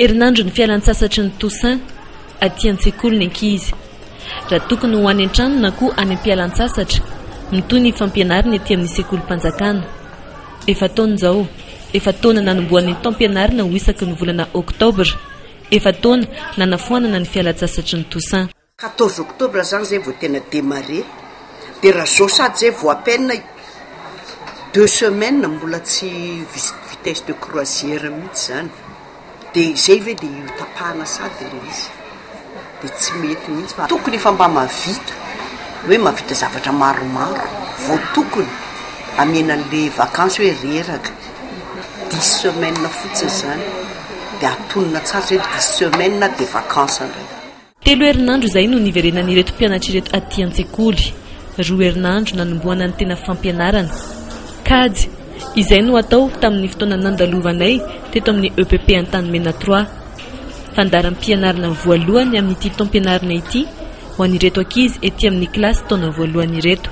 Herinandro ny fialan-tsasatry ny Toussaint aty an-tsekoly ny ankizy. Raha tokony ho any an-trano na koa any am-pialan-tsasatra, mitoy ny fampianarana ety amin'ny sekolim-panjakana. Efa taona izao, efa taona nanomboan'ny taom-pianarana ho isaky ny volana Oktobra. Efa taona nanafoanana ny fialan-tsasatry ny Toussaint. 14 Oktobra zany zay vao tena démarré. Dia raha zao sady zay vao à peine 2 semaines mbola tsy vitesse de croisière mihitsy zany. Dia zay ve dia tapahana sady ilay izy. Dia tsy mety mihitsy fa tokony efa mba mahavita, hoe mahavita zavatra maromaro, vao tokony amena an'ilay vacances hoe reraka 10 semaines fotsiny zany. Dia atonina tsara zay 10 semaines dia vacances ndray. 3 herinandro izay no niverenan'ireto mpianatra ireto aty an-tsekoly. 2 herinandro nanomboana ny tena fampianarana. Kajy izay no atao tamin'ny fotoana nandalovanay teto amin'ny EPP Antanimena 3. Fandaram-pianarana voalohany amin'ity taom-pianarana ity ho an'ireto ankizy ety amin'ny kilasy taona voalohany ireto.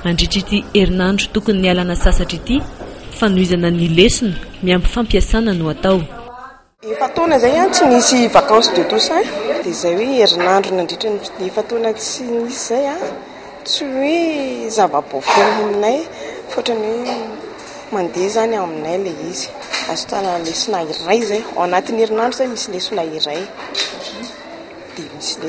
Mandritra ity herinandro tokony ny alana sasatra ity, fanohizana ny lesona miampy fampiasana no atao. Efa taona zay tsy nisy vacances de Toussaint, dia zay hoe herinandro nandritra ny efa taona tsy nisy zay tsy hoe zava-baovao aminay, fotrany hoe mandeha zany aminay ilay izy. Azo tana lesona iray zay ao anatin'ny herinandro zay misy lesona iray. Dia misy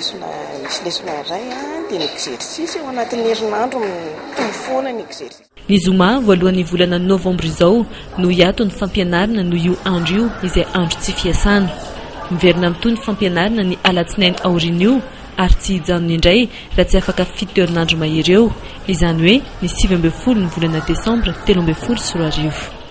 lesona iray dia ny exercice ao anatin'ny herinandro mitombo foana ny exercice. Ny zoma voalohan'ny volana Novambra izao no hiato ny fampianarana no io andro io izay andro tsy fiasana. Miverina amin'itoy ny fampianarana ny alatsinainy aoriana io ary tsy hijanona indray raha tsy afaka 7 herinandro mahery eo. Izany hoe ny 9 ambin'ny folo ny volana Desambra 13 sy 14.